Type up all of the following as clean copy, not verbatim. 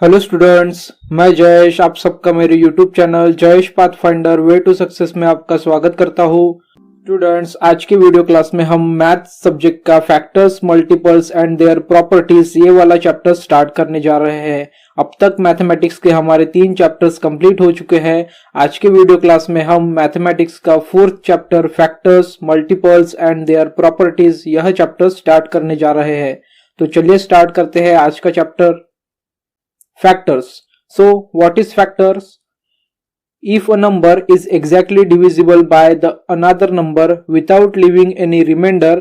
Hello students, मैं जयेश आप सबका मेरे YouTube channel Jayesh pathfinder way to success में आपका स्वागत करता हूँ। स्टूडेंट्स, आज की वीडियो क्लास में हम मैथ सब्जेक्ट का factors, multiples and their properties ये वाला चैप्टर स्टार्ट करने जा रहे हैं। अब तक मैथमेटिक्स के हमारे 3 चैप्टर्स कंप्लीट हो चुके हैं। आज के वीडियो क्लास में हम मैथमेटिक्स का 4th chapter factors, multiples and their properties यह चैप्टर स्टार्ट करने जा रहे हैं। तो चलिए स्टार्ट करते हैं आज का chapter factors. So what is factors? If a number is exactly divisible by the another number without leaving any remainder,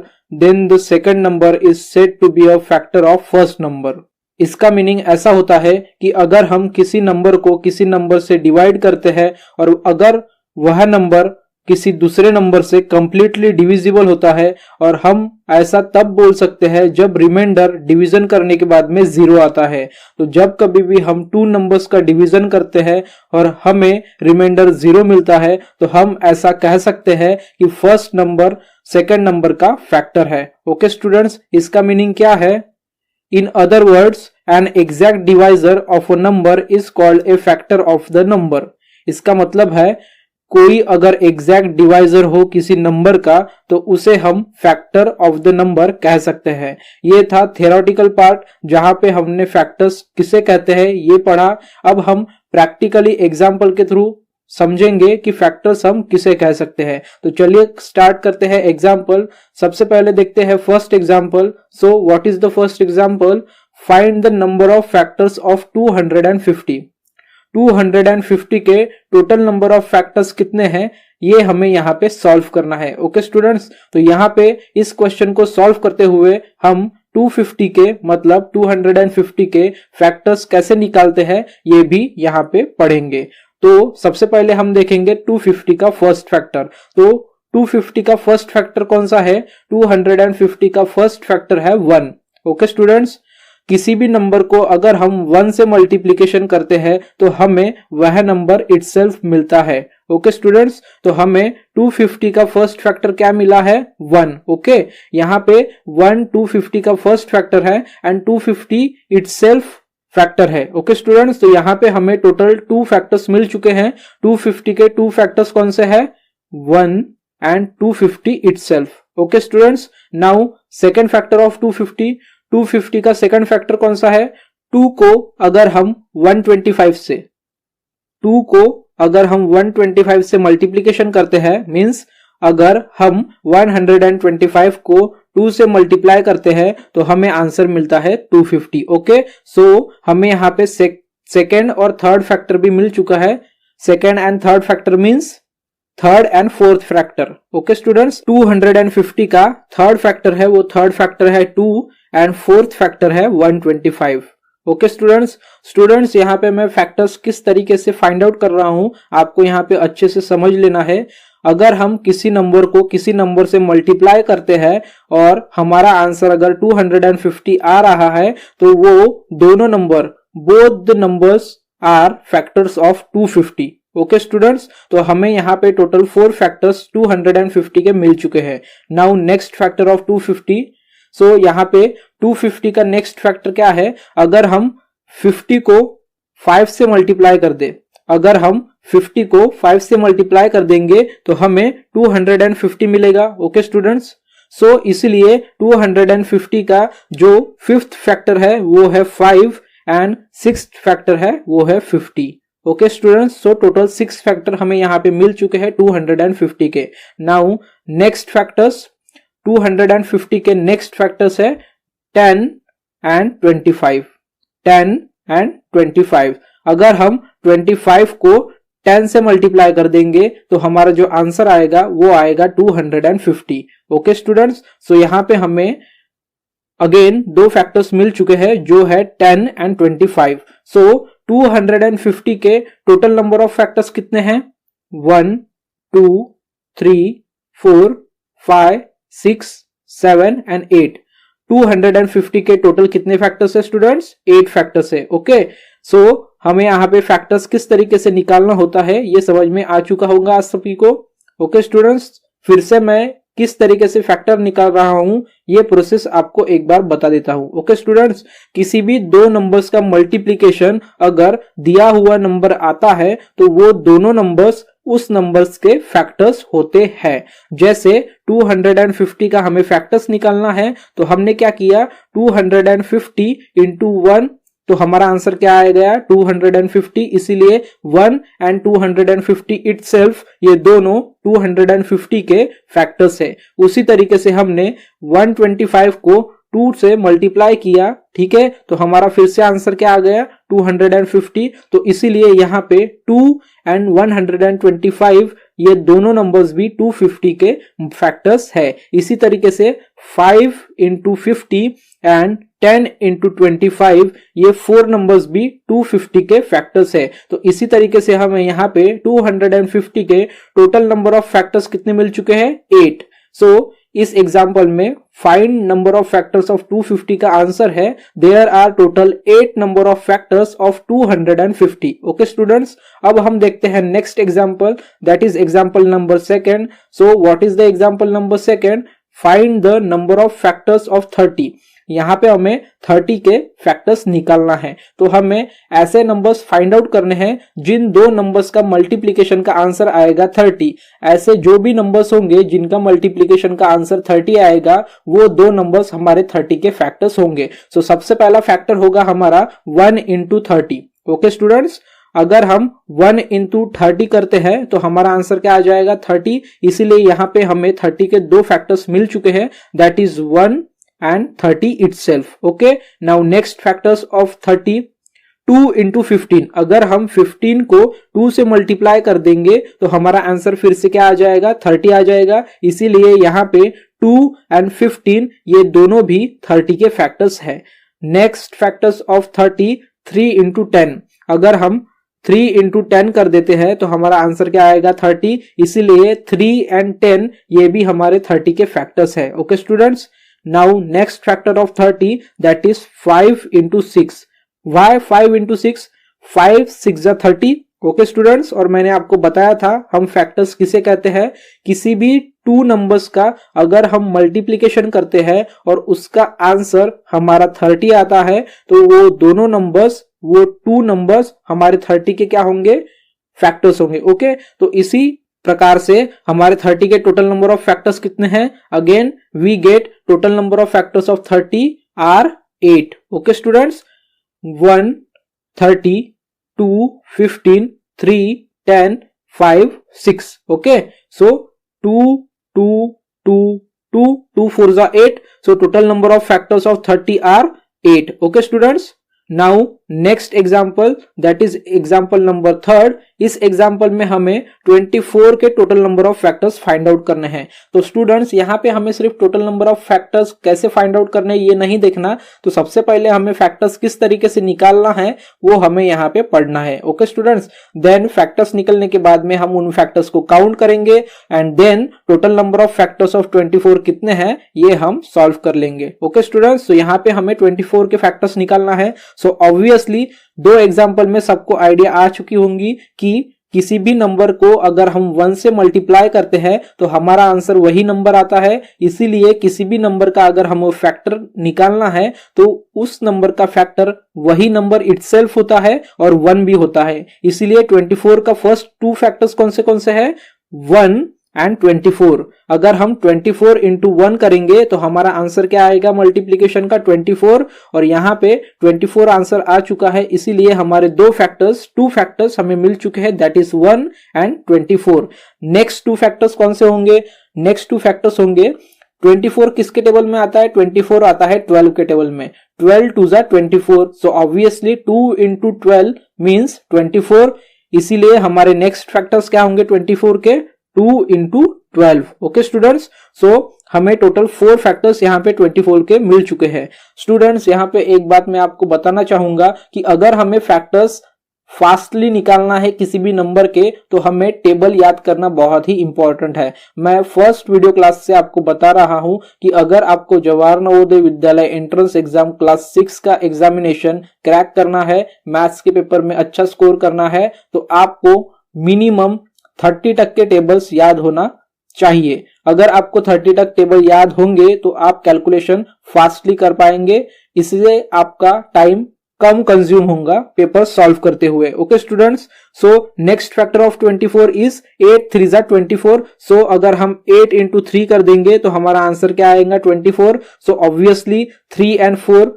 then the second number is said to be a factor of first number. इसका meaning ऐसा होता है कि अगर हम किसी number को किसी नंबर से डिवाइड करते हैं और अगर वह नंबर किसी दूसरे नंबर से कंप्लीटली डिविजिबल होता है, और हम ऐसा तब बोल सकते हैं जब रिमाइंडर डिवीजन करने के बाद में 0 आता है। तो जब कभी भी हम 2 नंबर्स का डिवीजन करते हैं और हमें रिमाइंडर 0 मिलता है तो हम ऐसा कह सकते हैं कि फर्स्ट नंबर सेकंड नंबर का फैक्टर है। ओके स्टूडेंट्स, इसका मीनिंग क्या है? In other words, an exact divisor of a number is called a factor of the number. इसका मतलब है कोई अगर एग्जैक्ट डिवाइजर हो किसी नंबर का तो उसे हम फैक्टर ऑफ द नंबर कह सकते हैं। ये था थ्योरेटिकल पार्ट जहां पे हमने फैक्टर्स किसे कहते हैं ये पढ़ा। अब हम प्रैक्टिकली एग्जांपल के थ्रू समझेंगे कि फैक्टर्स हम किसे कह सकते हैं। तो चलिए स्टार्ट करते हैं एग्जांपल। सबसे पहले देखते हैं first example. So what is the first example? Find the number of factors of 250। 250 के टोटल नंबर ऑफ फैक्टर्स कितने हैं ये हमें यहाँ पे सॉल्व करना है। ओके स्टूडेंट्स, तो यहाँ पे इस क्वेश्चन को सॉल्व करते हुए हम 250 के मतलब 250 के फैक्टर्स कैसे निकालते हैं ये भी यहाँ पे पढ़ेंगे। तो सबसे पहले हम देखेंगे 250 का फर्स्ट फैक्टर। तो 250 का फर्स्ट फैक्टर कौन सा है? 250 का फर्स्ट फैक्टर है 1। ओके स्टूडेंट्स, किसी भी नंबर को अगर हम 1 से मल्टीप्लिकेशन करते हैं तो हमें वह नंबर इटसेल्फ मिलता है। ओके स्टूडेंट्स, तो हमें 250 का फर्स्ट फैक्टर क्या मिला है? 1। ओके, यहाँ पे 1 250 का फर्स्ट फैक्टर है एंड 250 इटसेल्फ फैक्टर है। ओके स्टूडेंट्स, तो यहाँ पे हमें टोटल 2 फैक्टर्स मिल चुके हैं। 250 के 2 फैक्टर्स कौन से है? 1 and 250 itself. Okay students, now second factor of 250 का सेकंड फैक्टर कौन सा है? 2 को अगर हम 125 से मल्टीप्लिकेशन करते हैं, मींस अगर हम 125 को 2 से मल्टीप्लाई करते हैं तो हमें आंसर मिलता है 250। ओके, सो हमें यहाँ पे सेकेंड और थर्ड फैक्टर भी मिल चुका है। Second and third factor means third and fourth factor. Okay students, 250 का थर्ड फैक्टर है, वो थर्ड फैक्टर है 2 एंड फोर्थ फैक्टर है 125। ओके स्टूडेंट्स, यहाँ पे मैं फैक्टर्स किस तरीके से फाइंड आउट कर रहा हूं आपको यहाँ पे अच्छे से समझ लेना है। अगर हम किसी नंबर को किसी नंबर से मल्टीप्लाई करते हैं और हमारा आंसर अगर 250 आ रहा है तो वो दोनों number, both the numbers are factors of 250। Okay students, तो हमें यहाँ पे टोटल 4 फैक्टर्स 250 के मिल चुके हैं। Now next factor of 250। सो यहाँ पे 250 का नेक्स्ट फैक्टर क्या है? अगर हम 50 को 5 से मल्टीप्लाई कर दे, अगर हम 50 को 5 से मल्टीप्लाई कर देंगे तो हमें 250 मिलेगा। ओके स्टूडेंट्स, सो इसलिए 250 का जो 5th फैक्टर है वो है 5 एंड 6th फैक्टर है वो है 50। Okay students, so total 6 factor हमें यहाँ पे मिल चुके हैं 250 के। नाउ नेक्स्ट फैक्टर्स, 250 के नेक्स्ट फैक्टर्स है 10 एंड 25। 10 एंड 25, अगर हम 25 को 10 से मल्टीप्लाई कर देंगे तो हमारा जो आंसर आएगा वो आएगा 250। ओके स्टूडेंट्स, सो यहाँ पे हमें अगेन 2 फैक्टर्स मिल चुके हैं जो है 10 एंड 25। सो 250 के टोटल नंबर ऑफ फैक्टर्स कितने हैं? 1 2 3 4 5 6 7 एंड 8। 250 के टोटल कितने फैक्टर्स है स्टूडेंट्स? 8 फैक्टर्स है। ओके, सो हमें यहाँ पे फैक्टर्स किस तरीके से निकालना होता है ये समझ में आ चुका होगा आप सभी को। ओके स्टूडेंट्स, फिर से मैं किस तरीके से फैक्टर निकाल रहा हूं ये प्रोसेस आपको एक बार बता देता हूं। ओके स्टूडेंट्स, किसी भी दो नंबर्स का मल्टीप्लिकेशन अगर दिया हुआ नंबर आता है तो वो दोनों नंबर्स उस नंबर्स के फैक्टर्स होते हैं। जैसे 250 का हमें फैक्टर्स निकालना है तो हमने क्या किया, 250 इंटू 1, तो हमारा आंसर क्या आ गया 250, इसीलिए 1 एंड 250 इटसेल्फ ये दोनों 250 के फैक्टर्स है। उसी तरीके से हमने 125 को 2 से मल्टीप्लाई किया, ठीक है, तो हमारा फिर से आंसर क्या आ गया 250। तो इसीलिए यहाँ पे 2 एंड 125 ये दोनों नंबर्स भी 250 के फैक्टर्स है। इसी तरीके से 5 इंटू 50 एंड 10 इंटू 25 ये 4 नंबर्स भी 250 के फैक्टर्स है। तो इसी तरीके से हमें यहाँ पे 250 के टोटल नंबर ऑफ फैक्टर्स कितने मिल चुके हैं 8। सो इस एग्जाम्पल में find number of factors of 250 का आंसर है there are total 8 number of factors of 250। Okay students, अब हम देखते हैं next example, that is example number 2। So what is the example number 2? Find the number of factors of 30। यहाँ पे हमें 30 के फैक्टर्स निकालना है। तो हमें ऐसे नंबर्स फाइंड आउट करने हैं जिन दो नंबर्स का मल्टीप्लिकेशन का आंसर आएगा 30। ऐसे जो भी नंबर्स होंगे जिनका मल्टीप्लिकेशन का आंसर 30 आएगा वो दो नंबर्स हमारे 30 के फैक्टर्स होंगे। सो सबसे पहला फैक्टर होगा हमारा 1 इंटू 30। ओके स्टूडेंट्स, अगर हम 1 इंटू 30 करते हैं तो हमारा आंसर क्या आ जाएगा 30। इसीलिए यहाँ पे हमें 30 के दो फैक्टर्स मिल चुके हैं, that is 1 and 30 itself. Okay, now next factors of 30, 2 into 15। अगर हम 15 को 2 से मल्टीप्लाई कर देंगे तो हमारा आंसर फिर से क्या आ जाएगा 30 आ जाएगा। इसीलिए यहाँ पे 2 and 15 ये दोनों भी 30 के फैक्टर्स है। Next factors of 30, 3 into 10। अगर हम 3 इंटू 10 कर देते हैं तो हमारा आंसर क्या आएगा 30। इसीलिए 3 and 10 ये भी हमारे 30 के फैक्टर्स है। Okay students, now next factor of 30, that is 5 into 6। why 5 into 6? 5 6 30। Okay students, और मैंने आपको बताया था हम फैक्टर्स किसे कहते हैं, किसी भी 2 नंबर्स का अगर हम मल्टीप्लिकेशन करते हैं और उसका आंसर हमारा 30 आता है तो वो दोनों नंबर्स, वो 2 नंबर्स हमारे 30 के क्या होंगे फैक्टर्स होंगे। ओके, तो इसी प्रकार से हमारे 30 के टोटल नंबर ऑफ फैक्टर्स कितने हैं, again we get total number of factors of 30 are 8। Okay students, 1 30 2 15 3 10 5 6। Okay, so 2 2 2 2 2 4 8, so total number of factors of 30 are 8। Okay students, now next example, that is example number 3। इस example में हमें 24 के total number of factors find out करने हैं। तो students यहाँ पे हमें सिर्फ टोटल नंबर ऑफ फैक्टर्स कैसे फाइंड आउट करने ये नहीं देखना, तो सबसे पहले हमें फैक्टर्स किस तरीके से निकालना है वो हमें यहाँ पे पढ़ना है। ओके स्टूडेंट्स, देन फैक्टर्स निकलने के बाद में हम उन फैक्टर्स को काउंट करेंगे and then total number of factors of 24 कितने हैं ये हम सॉल्व कर लेंगे। ओके स्टूडेंट्स, तो यहाँ पे हमें 24 के फैक्टर्स निकालना है। सो ऑब्वियसली दो एग्जाम्पल में सबको आइडिया आ चुकी होंगी कि किसी भी नंबर को अगर हम 1 से मल्टीप्लाई करते हैं तो हमारा आंसर वही नंबर आता है। इसीलिए किसी भी नंबर का अगर हमें फैक्टर निकालना है तो उस नंबर का फैक्टर वही नंबर इटसेल्फ होता है और 1 भी होता है। इसीलिए 24 का फर्स्ट 2 फैक्टर्स कौन से हैं, 1 एंड 24। अगर हम 24 इंटू 1 करेंगे तो हमारा आंसर क्या आएगा मल्टीप्लीकेशन का 24, और यहाँ पे 24 आंसर आ चुका है। इसीलिए हमारे 2 फैक्टर्स हमें मिल चुके हैं, that is 1 and 24। Next 2 factors कौन से होंगे, नेक्स्ट 2 फैक्टर्स होंगे 24 किसके टेबल में आता है, 24 आता है 12 के टेबल में। 12 2 जा 24, सो ऑब्वियसली 2 इंटू 12 मीन्स 24। इसीलिए हमारे नेक्स्ट फैक्टर्स क्या होंगे 24 के, 2 इंटू 12। ओके स्टूडेंट्स, सो हमें टोटल 4 फैक्टर्स यहाँ पे 24 के मिल चुके हैं। स्टूडेंट्स, यहाँ पे एक बात मैं आपको बताना चाहूंगा कि अगर हमें फैक्टर्स फास्टली निकालना है किसी भी नंबर के तो हमें टेबल याद करना बहुत ही इंपॉर्टेंट है। मैं फर्स्ट वीडियो क्लास से आपको बता रहा हूं कि अगर आपको Jawahar Navodaya Vidyalaya entrance exam class 6 का एग्जामिनेशन क्रैक करना है, मैथ्स के पेपर में अच्छा स्कोर करना है, तो आपको मिनिमम 30 तक के टेबल्स याद होना चाहिए। अगर आपको 30 तक टेबल याद होंगे तो आप कैलकुलेशन फास्टली कर पाएंगे, इसलिए आपका टाइम कम कंज्यूम होगा पेपर सॉल्व करते हुए। Okay students, so next factor of 24 is 8 3 जा 24। सो अगर हम 8 इंटू 3 कर देंगे तो हमारा आंसर क्या आएगा 24। So obviously 3 and 4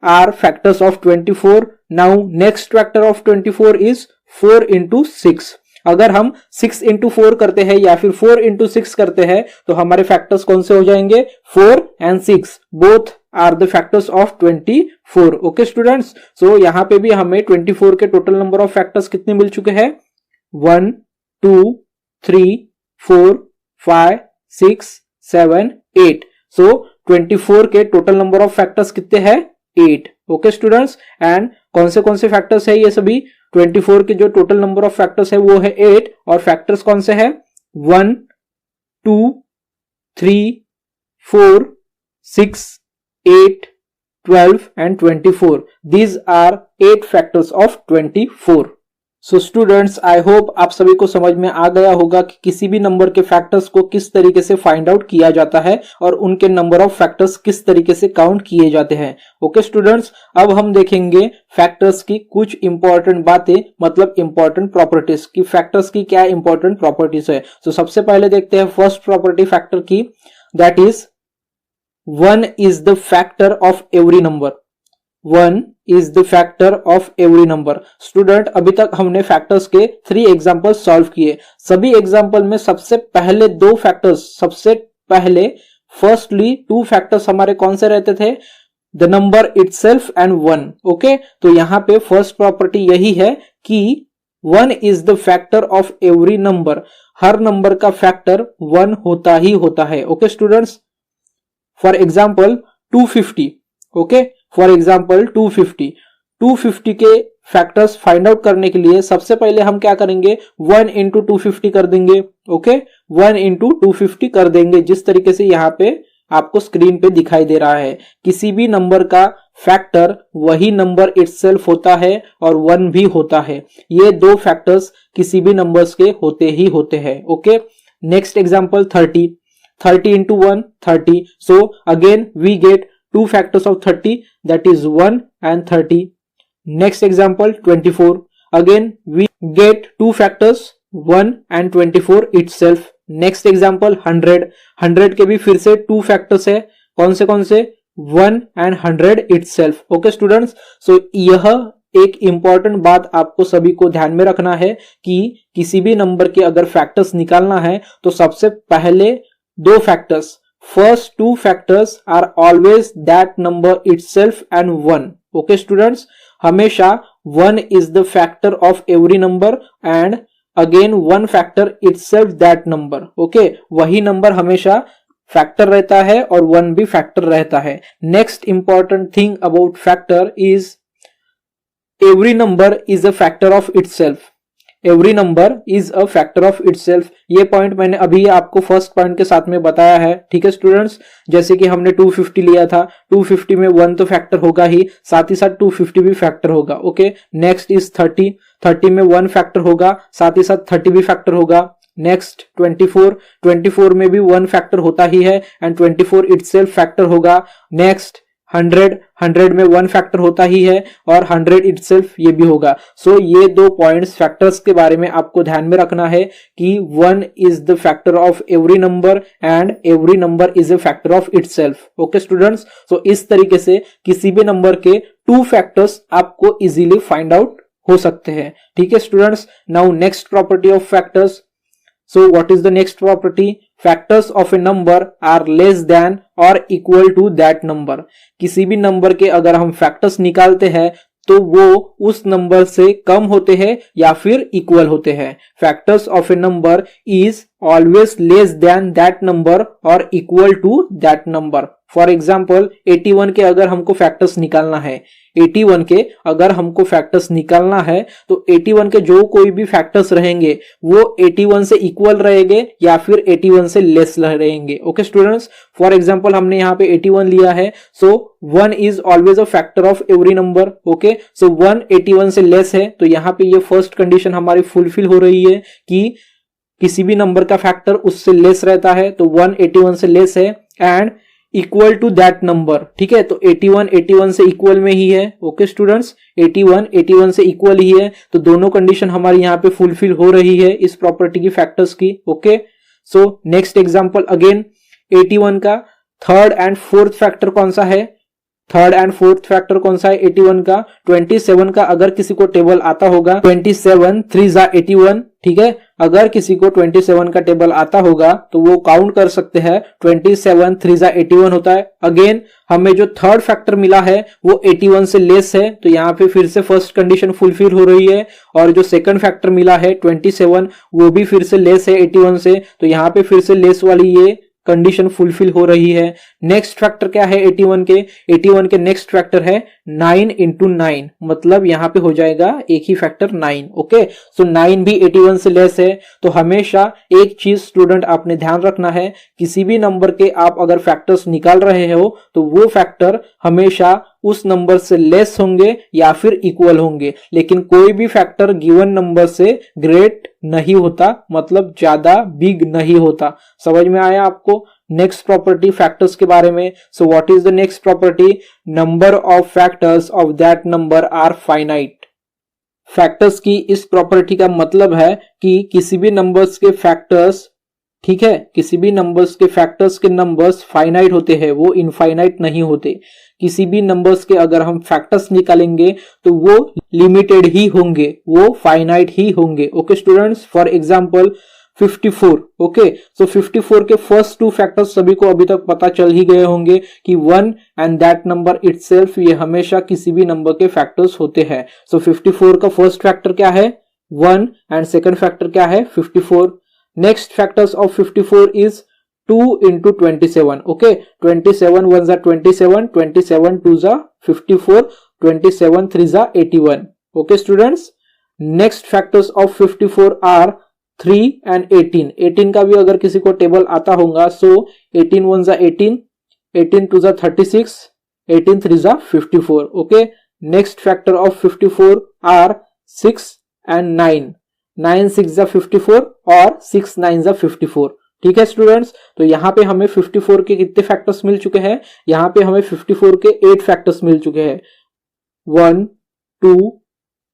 are factors of 24। Now next factor of 24 is 4 into 6। अगर हम 6 इंटू 4 करते हैं या फिर 4 इंटू 6 करते हैं तो हमारे फैक्टर्स कौन से हो जाएंगे 4 and 6 both are the factors of 24। Okay students, so यहां पे भी हमें 24 के टोटल नंबर ऑफ फैक्टर्स कितने मिल चुके हैं 1 2 3 4 5 6 7 8। सो 24 के टोटल नंबर ऑफ फैक्टर्स कितने हैं 8। ओके स्टूडेंट्स, एंड कौन से फैक्टर्स है ये सभी 24 के जो टोटल नंबर ऑफ फैक्टर्स है वो है 8 और फैक्टर्स कौन से हैं 1 2 3 4 6 8 12 and 24। These are 8 factors of 24। So students, I hope आप सभी को समझ में आ गया होगा कि किसी भी नंबर के फैक्टर्स को किस तरीके से फाइंड आउट किया जाता है और उनके नंबर ऑफ फैक्टर्स किस तरीके से काउंट किए जाते हैं। ओके स्टूडेंट्स, अब हम देखेंगे फैक्टर्स की कुछ इंपॉर्टेंट बातें, मतलब इंपॉर्टेंट प्रॉपर्टीज की फैक्टर्स की क्या इंपॉर्टेंट प्रॉपर्टीज है। सो सबसे पहले देखते हैं फर्स्ट प्रॉपर्टी फैक्टर की, that is 1 is the factor of every number। 1 is the factor of every number। Student, अभी तक हमने फैक्टर्स के 3 एग्जांपल्स सॉल्व किए। सभी एग्जांपल में सबसे पहले 2 फैक्टर्स, सबसे पहले फर्स्टली 2 फैक्टर्स हमारे कौन से रहते थे the number itself and 1। Okay, तो यहां पे फर्स्ट प्रॉपर्टी यही है कि 1 is the factor of every number। Her number का फैक्टर 1 होता ही होता है। Okay students, for example 250। Okay, for example 250 के फैक्टर्स फाइंड आउट करने के लिए सबसे पहले हम क्या करेंगे 1 इंटू 250 कर देंगे। ओके, 1 इंटू 250 कर देंगे, जिस तरीके से यहाँ पे आपको स्क्रीन पे दिखाई दे रहा है। किसी भी नंबर का फैक्टर वही नंबर इटसेल्फ होता है और 1 भी होता है। ये 2 फैक्टर्स किसी भी नंबर्स के होते ही होते हैं। Okay, next example 30 into 1 30। So again we get 2 factors of 30, that is 1 and 30। Next example 24। Again we get 2 factors 1 and 24 itself। Next example 100 के भी फिर से 2 factors है, कौन से 1 and 100 itself। Okay students, so यह एक इंपॉर्टेंट बात आपको सभी को ध्यान में रखना है कि किसी भी नंबर के अगर फैक्टर्स निकालना है तो सबसे पहले 2 factors, first 2 factors are always that number itself and 1। Okay students, हमेशा 1 is the factor of every number and again 1 factor itself that number. Okay, वही नंबर हमेशा फैक्टर रहता है और 1 भी फैक्टर रहता है। Next important thing about factor is every number is a factor of itself. Every number is a factor of itself. ये point मैंने अभी आपको फर्स्ट पॉइंट के साथ में बताया है। ठीक है स्टूडेंट्स, जैसे कि हमने 250 लिया था, 250 में 1 तो फैक्टर होगा ही, साथ ही साथ 250 भी फैक्टर होगा। ओके, नेक्स्ट इज 30 में 1 फैक्टर होगा, साथ ही साथ 30 भी फैक्टर होगा। नेक्स्ट 24 में भी 1 फैक्टर होता ही है एंड 24 इटसेल्फ फैक्टर होगा। नेक्स्ट 100 में 1 फैक्टर होता ही है और 100 इटसेल्फ ये भी होगा। सो ये 2 पॉइंट्स फैक्टर्स के बारे में आपको ध्यान में रखना है कि 1 is the factor of every number and every number is a factor of itself. Okay students, so इस तरीके से किसी भी नंबर के 2 फैक्टर्स आपको इजीली फाइंड आउट हो सकते हैं। ठीक है students, now next property of factors. So what is the next property? Factors of a number are less than or equal to that number। किसी भी नंबर के अगर हम फैक्टर्स निकालते हैं तो वो उस नंबर से कम होते हैं या फिर इक्वल होते हैं। Factors of a number is always less than that number और equal to that number. For example 81 के अगर हमको फैक्टर्स निकालना है, 81 के अगर हमको फैक्टर्स निकालना है तो 81 के जो कोई भी फैक्टर्स रहेंगे वो 81 से इक्वल रहेंगे या फिर 81 से लेस रहेंगे। ओके स्टूडेंट्स, फॉर एग्जाम्पल हमने यहाँ पे 81 लिया है, so 1 is always a factor of every number. Okay, so 1 81 से लेस है तो यहाँ पे ये फर्स्ट कंडीशन हमारी फुलफिल हो रही है कि किसी भी नंबर का फैक्टर उससे लेस रहता है, तो 1 81 से लेस है and equal to that number, ठीक है। तो 81 81 से इक्वल में ही है, ओके स्टूडेंट्स, 81 81 से इक्वल ही है, तो दोनों कंडीशन हमारी यहाँ पे फुलफिल हो रही है इस प्रॉपर्टी की फैक्टर्स की, okay. So next example again 81 का थर्ड एंड फोर्थ फैक्टर कौन सा है, थर्ड एंड फोर्थ फैक्टर कौन सा है 81 का, 27 का अगर किसी को टेबल आता होगा 27 3 जा 81, ठीक है। अगर किसी को 27 का टेबल आता होगा तो वो काउंट कर सकते हैं, 27 3 जा 81 होता है। अगेन हमें जो थर्ड फैक्टर मिला है वो 81 से लेस है, तो यहाँ पे फिर से फर्स्ट कंडीशन फुलफिल हो रही है। और जो सेकंड फैक्टर मिला है 27 वो भी फिर से लेस है 81 से, तो यहाँ पे फिर से लेस वाली ये कंडीशन फुलफिल हो रही है। नेक्स्ट फैक्टर क्या है 81 के नेक्स्ट फैक्टर है 9 इंटू 9, मतलब यहां पे हो जाएगा एक ही फैक्टर 9, ओके। सो 9 भी 81 से लेस है। तो हमेशा एक चीज स्टूडेंट आपने ध्यान रखना है, किसी भी नंबर के आप अगर फैक्टर्स निकाल रहे हो तो वो फैक्टर हमेशा उस नंबर से लेस होंगे या फिर इक्वल होंगे, लेकिन कोई भी फैक्टर गिवन नंबर से ग्रेट नहीं होता, मतलब ज्यादा बिग नहीं होता। समझ में आया आपको? नेक्स्ट प्रॉपर्टी फैक्टर्स के बारे में। So what is the next property? Number of factors of that number are finite. Factors की इस प्रॉपर्टी का मतलब है कि किसी भी नंबर्स के फैक्टर्स, ठीक है, किसी भी नंबर्स के फैक्टर्स के नंबर्स फाइनाइट होते हैं, वो इनफाइनाइट नहीं होते। किसी भी नंबर्स के अगर हम फैक्टर्स निकालेंगे तो वो लिमिटेड ही होंगे, वो फाइनाइट ही होंगे, okay students. For example 54, okay. So 54 के फर्स्ट टू फैक्टर्स सभी को अभी तक पता चल ही गए होंगे कि 1 एंड दैट नंबर इटसेल्फ, ये हमेशा किसी भी नंबर के फैक्टर्स होते हैं। सो 54 का फर्स्ट फैक्टर क्या है 1 एंड सेकंड फैक्टर क्या है 54। Next factors of 54 is 2 into 27, okay, 27 1 जा 27, 27 2 जा 54, 27 3 जा 81, okay students। Next factors of 54 are 3 and 18, 18 का भी अगर किसी को टेबल आता होगा, सो 18 1 जा 18, 18 2 जा 36, 18 3 जा 54, okay। Next factor of 54 are 6 and 9, 9 6 जा 54 और 6 9 जा 54, ठीक है स्टूडेंट्स। तो यहाँ पे हमें 54 के कितने फैक्टर्स मिल चुके हैं? यहाँ पे हमें 54 के 8 फैक्टर्स मिल चुके हैं, 1 2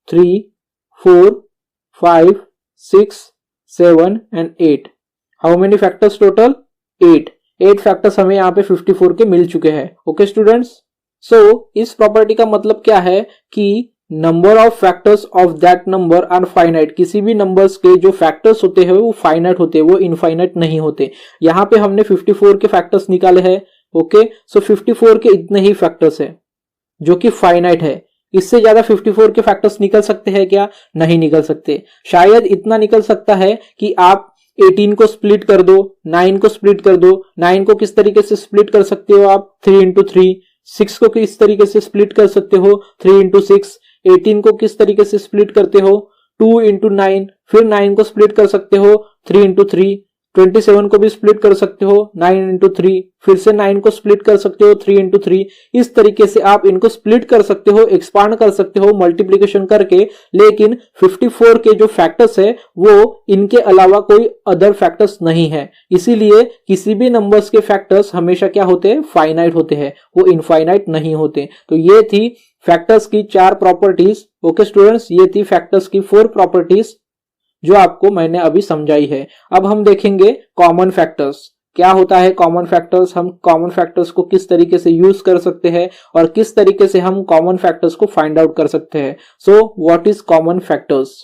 3 4 5 6 7 and 8। How many factors total? 8 factors हमें यहाँ पे 54 के मिल चुके हैं, ओके स्टूडेंट्स। सो इस प्रॉपर्टी का मतलब क्या है कि number of factors of that number are finite. किसी भी नंबर्स के जो फैक्टर्स होते हैं वो फाइनाइट होते हैं, वो इनफाइनाइट नहीं होते। यहाँ पे हमने 54 के फैक्टर्स निकाले हैं, ओके। सो 54 के इतने ही फैक्टर्स है जो कि फाइनाइट है। इससे ज्यादा 54 के फैक्टर्स निकल सकते हैं क्या? नहीं निकल सकते। शायद इतना निकल सकता है कि आप 18 को स्प्लिट कर दो, 9 को स्प्लिट कर दो। 9 को किस तरीके से स्प्लिट कर सकते हो आप? 3 into 3। 6 को किस तरीके से स्प्लिट कर सकते हो? 3 into 6। 18 को किस तरीके से स्प्लिट करते हो? 2 into 9। फिर 9 को स्प्लिट कर सकते हो 3 into 3। 27 को भी स्प्लिट कर सकते हो 9 into 3। फिर से 9 को स्प्लिट कर सकते हो 3 into 3। इस तरीके से आप इनको स्प्लिट कर सकते हो, एक्सपांड कर सकते हो मल्टीप्लिकेशन करके। लेकिन 54 के जो फैक्टर्स है वो इनके अलावा कोई अदर फैक्टर्स नहीं है। इसीलिए किसी भी नंबर्स के फैक्टर्स हमेशा क्या होते हैं? फाइनाइट होते हैं, वो इनफाइनाइट नहीं होते। तो ये थी फैक्टर्स की 4 प्रॉपर्टीज, ओके स्टूडेंट्स। ये थी फैक्टर्स की 4 प्रॉपर्टीज जो आपको मैंने अभी समझाई है। अब हम देखेंगे कॉमन फैक्टर्स। क्या होता है कॉमन फैक्टर्स, हम कॉमन फैक्टर्स को किस तरीके से यूज कर सकते हैं और किस तरीके से हम कॉमन फैक्टर्स को फाइंड आउट कर सकते हैं। सो what is common factors?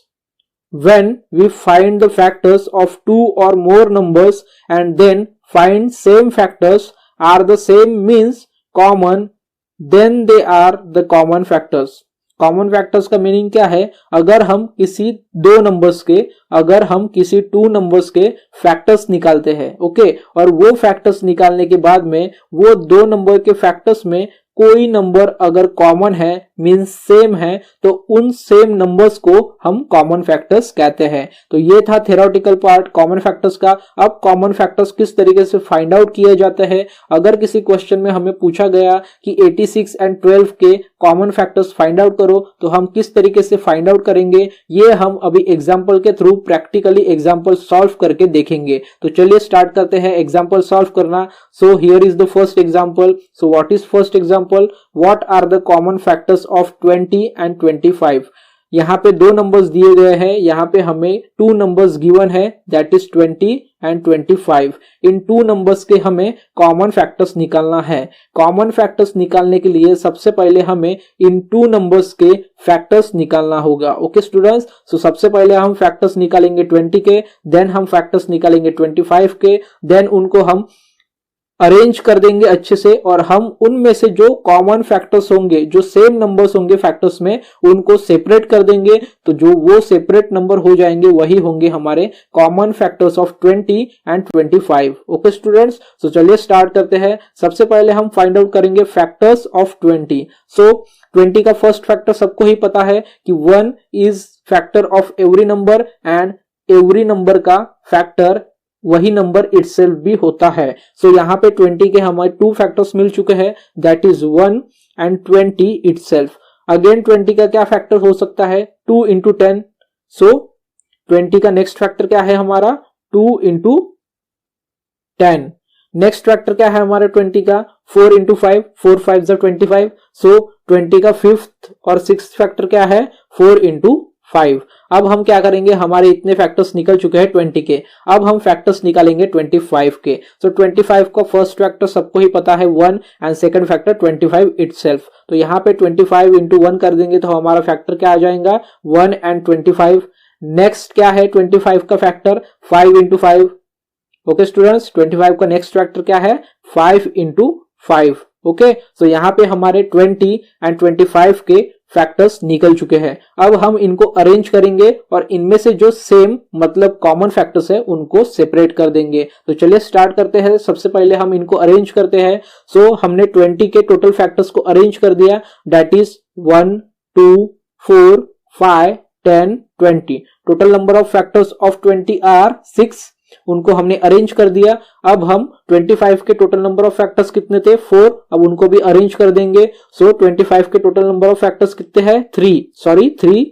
When we find the factors of 2 or more numbers and then find same factors are the same means common, then they are the common factors। Common factors का meaning क्या है? अगर हम किसी 2 numbers के, अगर हम किसी 2 नंबर्स के फैक्टर्स निकालते हैं, ओके, और वो फैक्टर्स निकालने के बाद में वो 2 नंबर के फैक्टर्स में कोई नंबर अगर कॉमन है मींस सेम है तो उन सेम नंबर्स को हम कॉमन फैक्टर्स कहते हैं। तो ये था थ्योरेटिकल पार्ट कॉमन फैक्टर्स का। अब कॉमन फैक्टर्स किस तरीके से फाइंड आउट किए जाते हैं, अगर किसी क्वेश्चन में हमें पूछा गया कि 86 एंड 12 के कॉमन फैक्टर्स फाइंड आउट करो तो हम किस तरीके से फाइंड आउट करेंगे, ये हम अभी एग्जांपल के थ्रू प्रैक्टिकली एग्जांपल सॉल्व करके देखेंगे। तो चलिए स्टार्ट करते हैं एग्जांपल सॉल्व करना। So here is the first example. So what is first example, what are the common factors of 20 and 25। यहाँ पे दो नंबर्स दिए गए हैं, यहाँ पे हमें टू नंबर्स गिवन है that is 20 and 25। In two numbers के हमें कॉमन फैक्टर्स निकालना है। कॉमन फैक्टर्स निकालने के लिए सबसे पहले हमें इन टू नंबर्स के फैक्टर्स निकालना होगा। ओके स्टूडेंट्स, सो सबसे पहले हम फैक्टर्स निकालेंगे 20 के, देन हम फैक्टर्स निकालेंगे 25 के, देन उनको हम अरेंज कर देंगे अच्छे से और हम उनमें से जो कॉमन फैक्टर्स होंगे, जो सेम नंबर्स होंगे फैक्टर्स में, उनको सेपरेट कर देंगे। तो जो वो सेपरेट नंबर हो जाएंगे वही होंगे हमारे common factors of 20 and 25। Okay students, so चलिए स्टार्ट करते हैं। सबसे पहले हम फाइंड आउट करेंगे फैक्टर्स ऑफ 20। सो 20 का फर्स्ट फैक्टर सबको ही पता है कि 1 is factor of every number and every number का फैक्टर वही नंबर इटसेल्फ भी होता है। सो यहाँ पे 20 के हमारे टू फैक्टर्स मिल चुके हैं that is 1 and 20 itself. Again 20 का क्या फैक्टर हो सकता है, 2 इंटू 10। सो 20 का नेक्स्ट फैक्टर क्या है हमारा, 2 इंटू 10। नेक्स्ट फैक्टर क्या है हमारे 20 का, 4 इंटू 5, 4 5 जा 25। सो 20 का फिफ्थ और सिक्स्थ फैक्टर क्या है, 4 इंटू 5। अब हम क्या करेंगे, हमारे इतने फैक्टर्स निकल चुके हैं 20 के, अब हम फैक्टर्स निकालेंगे 25 के। सो 25 का फर्स्ट फैक्टर सबको ही पता है 1 एंड सेकंड फैक्टर 25 इटसेल्फ। तो यहाँ पे 25 इंटू 1 कर देंगे तो हमारा फैक्टर क्या आ जाएगा, 1 एंड 25। नेक्स्ट क्या है 25 का फैक्टर, 5 इंटू 5। ओके स्टूडेंट्स, 25 का नेक्स्ट फैक्टर क्या है, 5 इंटू 5। ओके, सो यहाँ पे हमारे 20 एंड 25 के फैक्टर्स निकल चुके हैं। अब हम इनको अरेंज करेंगे और इनमें से जो सेम मतलब कॉमन फैक्टर्स है उनको सेपरेट कर देंगे। तो चलिए स्टार्ट करते हैं। सबसे पहले हम इनको अरेंज करते हैं। सो हमने 20 के टोटल फैक्टर्स को अरेंज कर दिया that is 1 2 4 5 10 20। Total number of factors of 20 are 6, उनको हमने अरेंज कर दिया। अब हम 25 के टोटल नंबर ऑफ फैक्टर्स कितने थे, 4, अब उनको भी अरेंज कर देंगे। सो 25 के टोटल नंबर ऑफ फैक्टर्स कितने हैं, 3,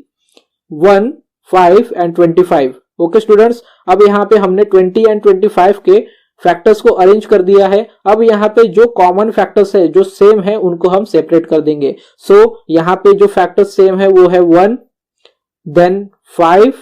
1 5 एंड 25। ओके स्टूडेंट्स, अब यहाँ पे हमने 20 एंड 25 के फैक्टर्स को अरेंज कर दिया है। अब यहाँ पे जो कॉमन फैक्टर्स है जो सेम है उनको हम सेपरेट कर देंगे। सो यहाँ पे जो फैक्टर्स सेम है वो है 1 देन 5,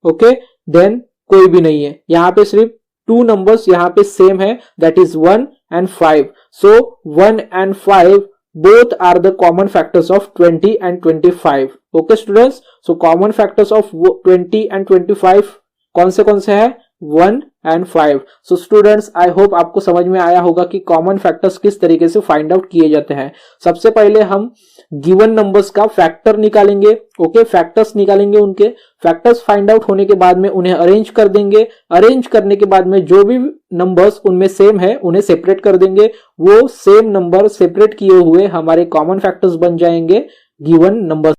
ओके, देन कोई भी नहीं है। यहाँ पे सिर्फ टू नंबर्स यहाँ पे सेम है that is 1 and 5। So 1 and 5 both are the common factors of 20 and 25। Okay students, so common factors of 20 and 25 कौन से है, 1 and 5। So students, I hope आपको समझ में आया होगा कि कॉमन फैक्टर्स किस तरीके से फाइंड आउट किए जाते हैं। सबसे पहले हम गिवन नंबर्स का फैक्टर निकालेंगे। ओके, फैक्टर्स निकालेंगे, उनके फैक्टर्स फाइंड आउट होने के बाद में उन्हें अरेंज कर देंगे। अरेंज करने के बाद में जो भी नंबर्स उनमें सेम है उन्हें सेपरेट कर देंगे। वो सेम नंबर सेपरेट किए हुए हमारे कॉमन फैक्टर्स बन जाएंगे गिवन नंबर्स